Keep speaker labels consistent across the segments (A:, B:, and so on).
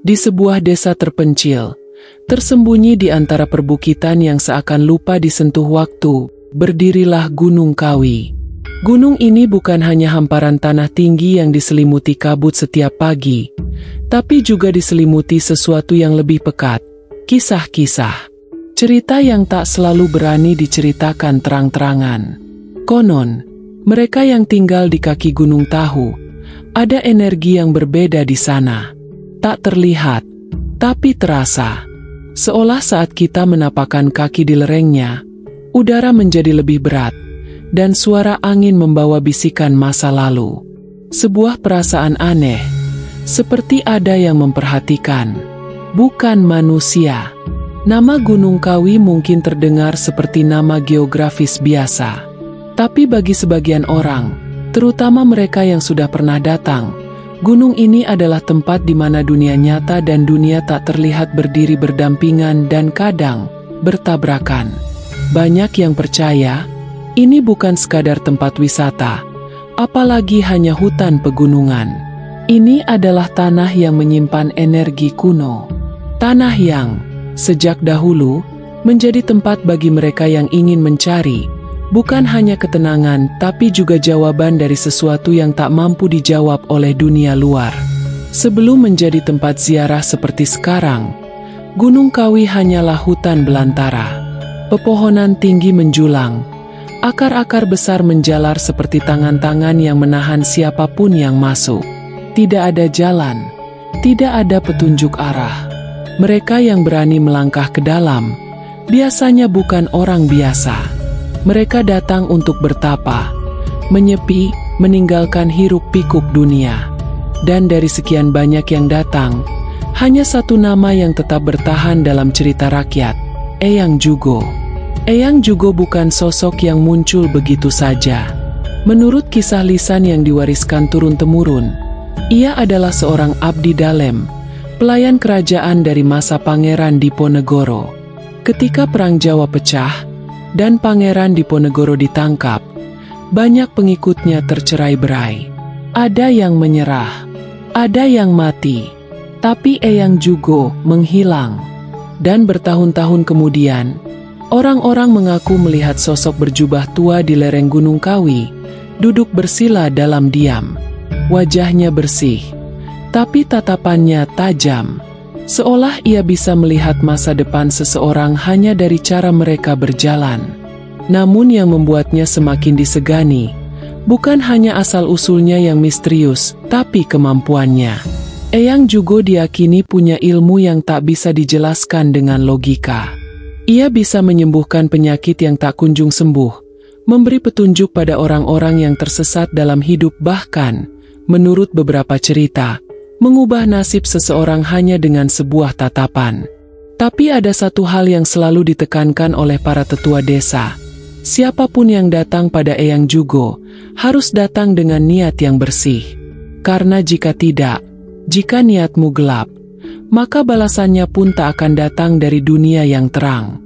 A: Di sebuah desa terpencil, tersembunyi di antara perbukitan yang seakan lupa disentuh waktu, berdirilah Gunung Kawi. Gunung ini bukan hanya hamparan tanah tinggi yang diselimuti kabut setiap pagi, tapi juga diselimuti sesuatu yang lebih pekat, kisah-kisah. Cerita yang tak selalu berani diceritakan terang-terangan. Konon, mereka yang tinggal di kaki gunung tahu, ada energi yang berbeda di sana. Tak terlihat, tapi terasa. Seolah saat kita menapakkan kaki di lerengnya, udara menjadi lebih berat, dan suara angin membawa bisikan masa lalu. Sebuah perasaan aneh, seperti ada yang memperhatikan, bukan manusia. Nama Gunung Kawi mungkin terdengar seperti nama geografis biasa. Tapi bagi sebagian orang, terutama mereka yang sudah pernah datang, gunung ini adalah tempat di mana dunia nyata dan dunia tak terlihat berdiri berdampingan dan kadang bertabrakan. Banyak yang percaya, ini bukan sekadar tempat wisata, apalagi hanya hutan pegunungan. Ini adalah tanah yang menyimpan energi kuno. Tanah yang sejak dahulu menjadi tempat bagi mereka yang ingin mencari, bukan hanya ketenangan tapi juga jawaban dari sesuatu yang tak mampu dijawab oleh dunia luar. Sebelum menjadi tempat ziarah seperti sekarang, Gunung Kawi hanyalah hutan belantara. Pepohonan tinggi menjulang, akar-akar besar menjalar seperti tangan-tangan yang menahan siapapun yang masuk. Tidak ada jalan, tidak ada petunjuk arah. Mereka yang berani melangkah ke dalam, biasanya bukan orang biasa. Mereka datang untuk bertapa, menyepi, meninggalkan hiruk-pikuk dunia. Dan dari sekian banyak yang datang, hanya satu nama yang tetap bertahan dalam cerita rakyat, Eyang Jugo. Eyang Jugo bukan sosok yang muncul begitu saja. Menurut kisah lisan yang diwariskan turun-temurun, ia adalah seorang abdi dalem, pelayan kerajaan dari masa Pangeran Diponegoro. Ketika Perang Jawa pecah, dan Pangeran Diponegoro ditangkap, banyak pengikutnya tercerai-berai. Ada yang menyerah, ada yang mati, tapi Eyang Jugo menghilang. Dan bertahun-tahun kemudian, orang-orang mengaku melihat sosok berjubah tua di lereng Gunung Kawi, duduk bersila dalam diam. Wajahnya bersih, tapi tatapannya tajam, seolah ia bisa melihat masa depan seseorang hanya dari cara mereka berjalan. Namun yang membuatnya semakin disegani, bukan hanya asal-usulnya yang misterius, tapi kemampuannya. Eyang Jugo diyakini punya ilmu yang tak bisa dijelaskan dengan logika. Ia bisa menyembuhkan penyakit yang tak kunjung sembuh, memberi petunjuk pada orang-orang yang tersesat dalam hidup, bahkan, menurut beberapa cerita, mengubah nasib seseorang hanya dengan sebuah tatapan. Tapi ada satu hal yang selalu ditekankan oleh para tetua desa. Siapapun yang datang pada Eyang Jugo, harus datang dengan niat yang bersih. Karena jika tidak, jika niatmu gelap, maka balasannya pun tak akan datang dari dunia yang terang.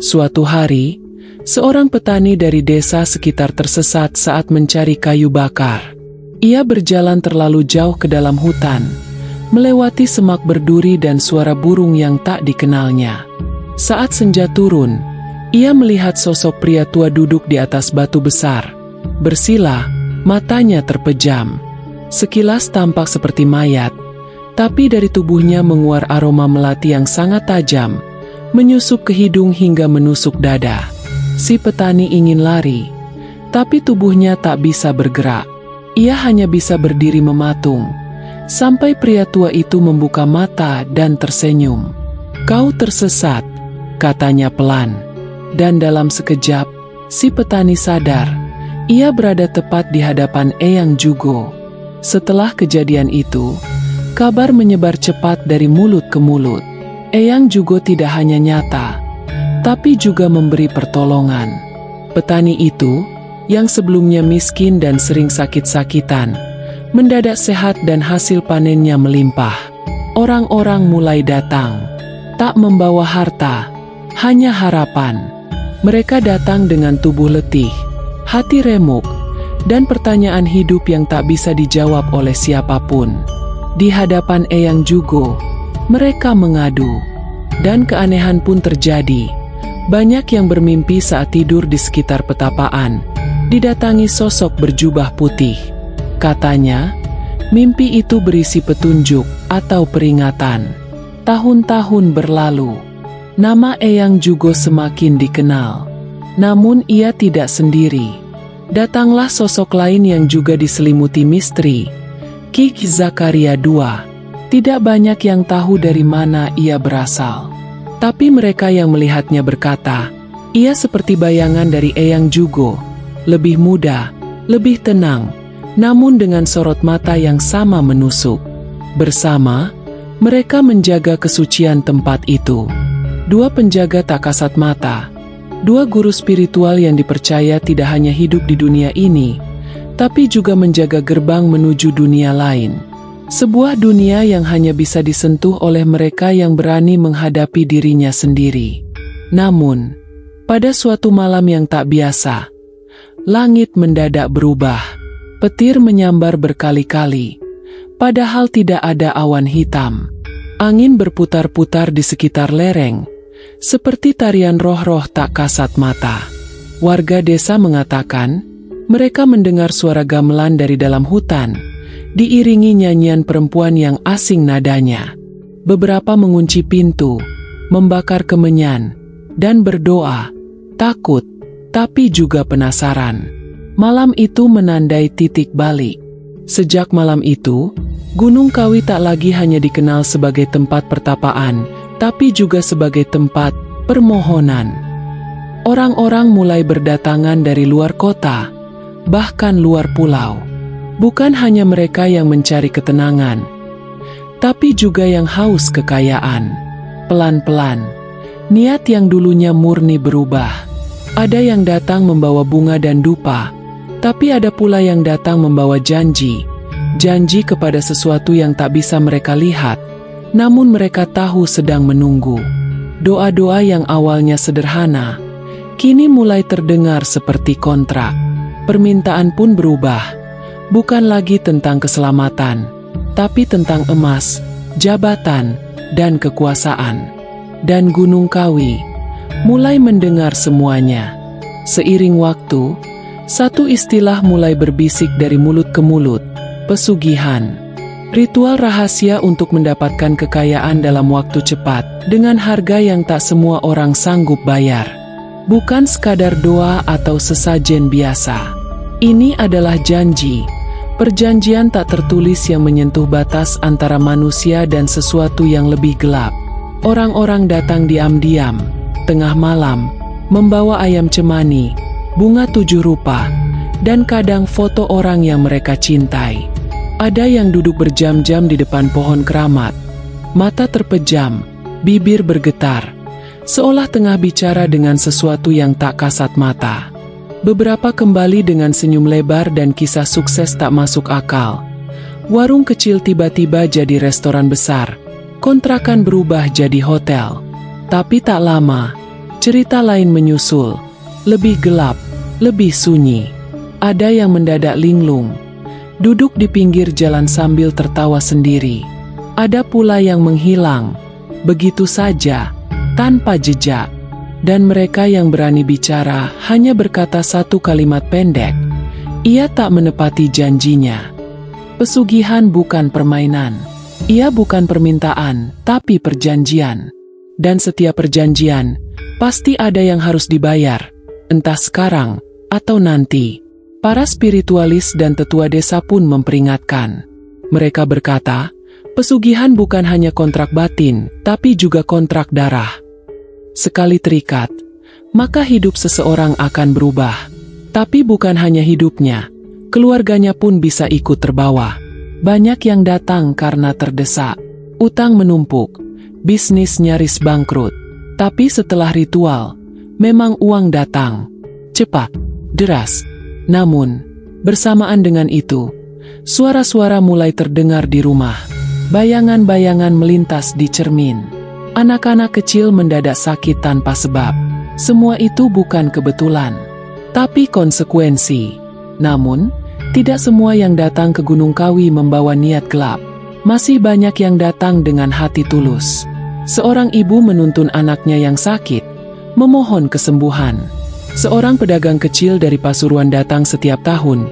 A: Suatu hari, seorang petani dari desa sekitar tersesat saat mencari kayu bakar. Ia berjalan terlalu jauh ke dalam hutan, melewati semak berduri dan suara burung yang tak dikenalnya. Saat senja turun, ia melihat sosok pria tua duduk di atas batu besar, bersila, matanya terpejam. Sekilas tampak seperti mayat, tapi dari tubuhnya menguar aroma melati yang sangat tajam, menyusup ke hidung hingga menusuk dada. Si petani ingin lari, tapi tubuhnya tak bisa bergerak. Ia hanya bisa berdiri mematung, sampai pria tua itu membuka mata dan tersenyum. "Kau tersesat," katanya pelan. Dan dalam sekejap, si petani sadar, ia berada tepat di hadapan Eyang Jugo. Setelah kejadian itu, kabar menyebar cepat dari mulut ke mulut. Eyang Jugo tidak hanya nyata, tapi juga memberi pertolongan. Petani itu, yang sebelumnya miskin dan sering sakit-sakitan, mendadak sehat dan hasil panennya melimpah. Orang-orang mulai datang, tak membawa harta, hanya harapan. Mereka datang dengan tubuh letih, hati remuk, dan pertanyaan hidup yang tak bisa dijawab oleh siapapun. Di hadapan Eyang Jugo, Mereka mengadu. Dan keanehan pun terjadi. Banyak yang bermimpi saat tidur di sekitar petapaan, didatangi sosok berjubah putih. Katanya, mimpi itu berisi petunjuk atau peringatan. Tahun-tahun berlalu. Nama Eyang Jugo semakin dikenal. Namun ia tidak sendiri. Datanglah sosok lain yang juga diselimuti misteri. Ki Zakaria II. Tidak banyak yang tahu dari mana ia berasal. Tapi mereka yang melihatnya berkata, ia seperti bayangan dari Eyang Jugo. Lebih muda, lebih tenang, namun dengan sorot mata yang sama menusuk. Bersama, mereka menjaga kesucian tempat itu. Dua penjaga tak kasat mata. Dua guru spiritual yang dipercaya tidak hanya hidup di dunia ini, tapi juga menjaga gerbang menuju dunia lain. Sebuah dunia yang hanya bisa disentuh oleh mereka yang berani menghadapi dirinya sendiri. Namun, pada suatu malam yang tak biasa, langit mendadak berubah. Petir menyambar berkali-kali, padahal tidak ada awan hitam. Angin berputar-putar di sekitar lereng, seperti tarian roh-roh tak kasat mata. Warga desa mengatakan, mereka mendengar suara gamelan dari dalam hutan, diiringi nyanyian perempuan yang asing nadanya. Beberapa mengunci pintu, membakar kemenyan, dan berdoa, takut, tapi juga penasaran. Malam itu menandai titik balik. Sejak malam itu, Gunung Kawi tak lagi hanya dikenal sebagai tempat pertapaan, tapi juga sebagai tempat permohonan. Orang-orang mulai berdatangan dari luar kota, bahkan luar pulau. Bukan hanya mereka yang mencari ketenangan, tapi juga yang haus kekayaan. Pelan-pelan, niat yang dulunya murni berubah. Ada yang datang membawa bunga dan dupa, tapi ada pula yang datang membawa janji. Janji kepada sesuatu yang tak bisa mereka lihat, namun mereka tahu sedang menunggu. Doa-doa yang awalnya sederhana, kini mulai terdengar seperti kontrak. Permintaan pun berubah. Bukan lagi tentang keselamatan, tapi tentang emas, jabatan, dan kekuasaan. Dan Gunung Kawi mulai mendengar semuanya. Seiring waktu, satu istilah mulai berbisik dari mulut ke mulut, pesugihan. Ritual rahasia untuk mendapatkan kekayaan dalam waktu cepat, dengan harga yang tak semua orang sanggup bayar. Bukan sekadar doa atau sesajen biasa. Ini adalah janji. Perjanjian tak tertulis yang menyentuh batas antara manusia dan sesuatu yang lebih gelap. Orang-orang datang diam-diam, tengah malam, membawa ayam cemani, bunga 7 rupa, dan kadang foto orang yang mereka cintai. Ada yang duduk berjam-jam di depan pohon keramat, mata terpejam, bibir bergetar, seolah tengah bicara dengan sesuatu yang tak kasat mata. Beberapa kembali dengan senyum lebar dan kisah sukses tak masuk akal. Warung kecil tiba-tiba jadi restoran besar, kontrakan berubah jadi hotel. Tapi tak lama, cerita lain menyusul, lebih gelap, lebih sunyi. Ada yang mendadak linglung, duduk di pinggir jalan sambil tertawa sendiri. Ada pula yang menghilang, begitu saja, tanpa jejak. Dan mereka yang berani bicara hanya berkata satu kalimat pendek. Ia tak menepati janjinya. Pesugihan bukan permainan. Ia bukan permintaan, tapi perjanjian. Dan setiap perjanjian, pasti ada yang harus dibayar. Entah sekarang, atau nanti. Para spiritualis dan tetua desa pun memperingatkan. Mereka berkata, pesugihan bukan hanya kontrak batin, tapi juga kontrak darah. Sekali terikat, maka hidup seseorang akan berubah. Tapi bukan hanya hidupnya, keluarganya pun bisa ikut terbawa. Banyak yang datang karena terdesak, utang menumpuk, bisnis nyaris bangkrut. Tapi setelah ritual, memang uang datang, cepat, deras. Namun, bersamaan dengan itu, suara-suara mulai terdengar di rumah. Bayangan-bayangan melintas di cermin. Anak-anak kecil mendadak sakit tanpa sebab. Semua itu bukan kebetulan, tapi konsekuensi. Namun, tidak semua yang datang ke Gunung Kawi membawa niat gelap. Masih banyak yang datang dengan hati tulus. Seorang ibu menuntun anaknya yang sakit, memohon kesembuhan. Seorang pedagang kecil dari Pasuruan datang setiap tahun,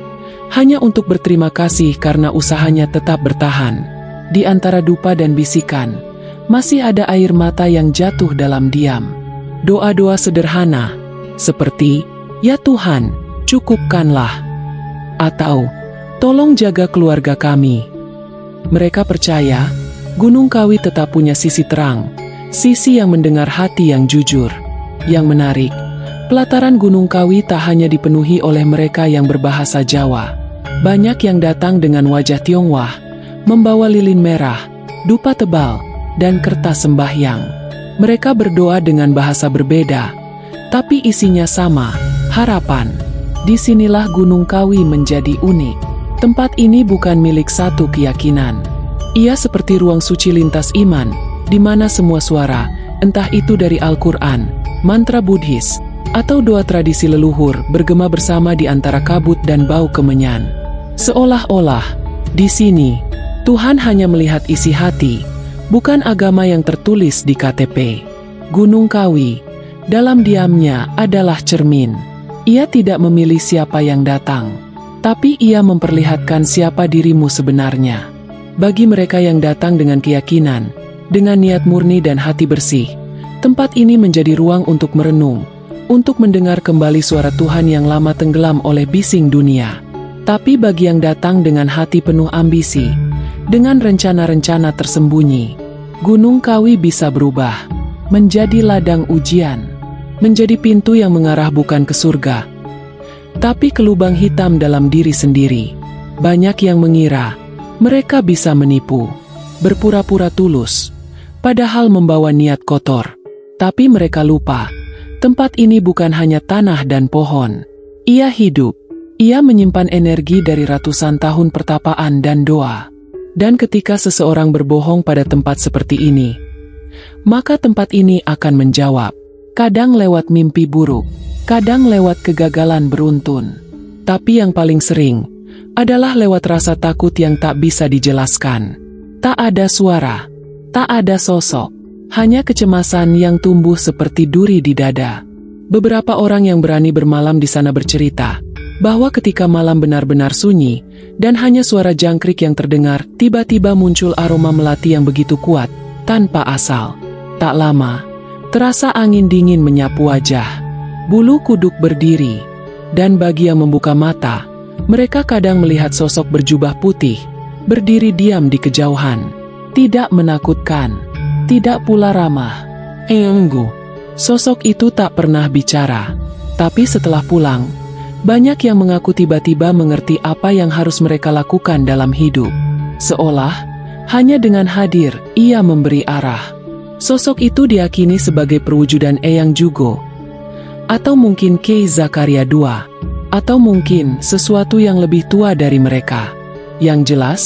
A: hanya untuk berterima kasih karena usahanya tetap bertahan. Di antara dupa dan bisikan, masih ada air mata yang jatuh dalam diam. Doa-doa sederhana, seperti, "Ya Tuhan, cukupkanlah," atau, "Tolong jaga keluarga kami." Mereka percaya, Gunung Kawi tetap punya sisi terang, sisi yang mendengar hati yang jujur. Yang menarik, pelataran Gunung Kawi tak hanya dipenuhi oleh mereka yang berbahasa Jawa. Banyak yang datang dengan wajah Tionghoa, membawa lilin merah, dupa tebal, dan kertas sembahyang. Mereka berdoa dengan bahasa berbeda, tapi isinya sama, harapan. Disinilah Gunung Kawi menjadi unik. Tempat ini bukan milik satu keyakinan. Ia seperti ruang suci lintas iman, di mana semua suara, entah itu dari Al-Quran, mantra Buddhis, atau doa tradisi leluhur bergema bersama di antara kabut dan bau kemenyan. Seolah-olah, di sini, Tuhan hanya melihat isi hati, bukan agama yang tertulis di KTP. Gunung Kawi, dalam diamnya adalah cermin. Ia tidak memilih siapa yang datang, tapi ia memperlihatkan siapa dirimu sebenarnya. Bagi mereka yang datang dengan keyakinan, dengan niat murni dan hati bersih, tempat ini menjadi ruang untuk merenung, untuk mendengar kembali suara Tuhan yang lama tenggelam oleh bising dunia. Tapi bagi yang datang dengan hati penuh ambisi, dengan rencana-rencana tersembunyi, Gunung Kawi bisa berubah menjadi ladang ujian, menjadi pintu yang mengarah bukan ke surga, tapi ke lubang hitam dalam diri sendiri. Banyak yang mengira mereka bisa menipu, berpura-pura tulus, padahal membawa niat kotor. Tapi mereka lupa, tempat ini bukan hanya tanah dan pohon. Ia hidup, ia menyimpan energi dari ratusan tahun pertapaan dan doa. Dan ketika seseorang berbohong pada tempat seperti ini, maka tempat ini akan menjawab. Kadang lewat mimpi buruk, kadang lewat kegagalan beruntun. Tapi yang paling sering adalah lewat rasa takut yang tak bisa dijelaskan. Tak ada suara, tak ada sosok, hanya kecemasan yang tumbuh seperti duri di dada. Beberapa orang yang berani bermalam di sana bercerita bahwa ketika malam benar-benar sunyi dan hanya suara jangkrik yang terdengar, tiba-tiba muncul aroma melati yang begitu kuat, tanpa asal. Tak lama, terasa angin dingin menyapu wajah. Bulu kuduk berdiri, dan bagi yang membuka mata, mereka kadang melihat sosok berjubah putih, berdiri diam di kejauhan. Tidak menakutkan, tidak pula ramah. Enggu. Sosok itu tak pernah bicara. Tapi setelah pulang, banyak yang mengaku tiba-tiba mengerti apa yang harus mereka lakukan dalam hidup. Seolah, hanya dengan hadir, ia memberi arah. Sosok itu diyakini sebagai perwujudan Eyang Jugo, atau mungkin Kei Zakaria II, atau mungkin sesuatu yang lebih tua dari mereka. Yang jelas,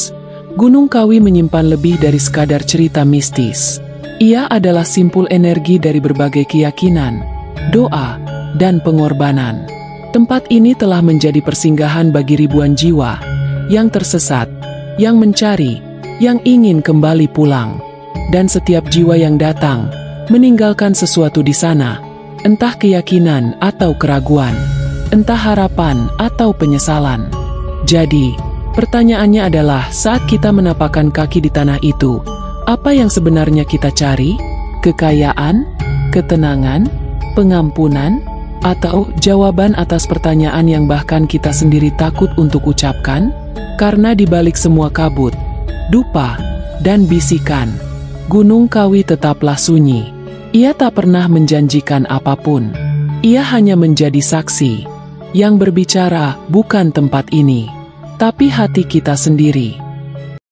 A: Gunung Kawi menyimpan lebih dari sekadar cerita mistis. Ia adalah simpul energi dari berbagai keyakinan, doa, dan pengorbanan. Tempat ini telah menjadi persinggahan bagi ribuan jiwa yang tersesat, yang mencari, yang ingin kembali pulang. Dan setiap jiwa yang datang meninggalkan sesuatu di sana, entah keyakinan atau keraguan, entah harapan atau penyesalan. Jadi, pertanyaannya adalah saat kita menapakkan kaki di tanah itu, apa yang sebenarnya kita cari? Kekayaan? Ketenangan? Pengampunan? Atau jawaban atas pertanyaan yang bahkan kita sendiri takut untuk ucapkan? Karena di balik semua kabut, dupa, dan bisikan, Gunung Kawi tetaplah sunyi. Ia tak pernah menjanjikan apapun. Ia hanya menjadi saksi. Yang berbicara bukan tempat ini, tapi hati kita sendiri.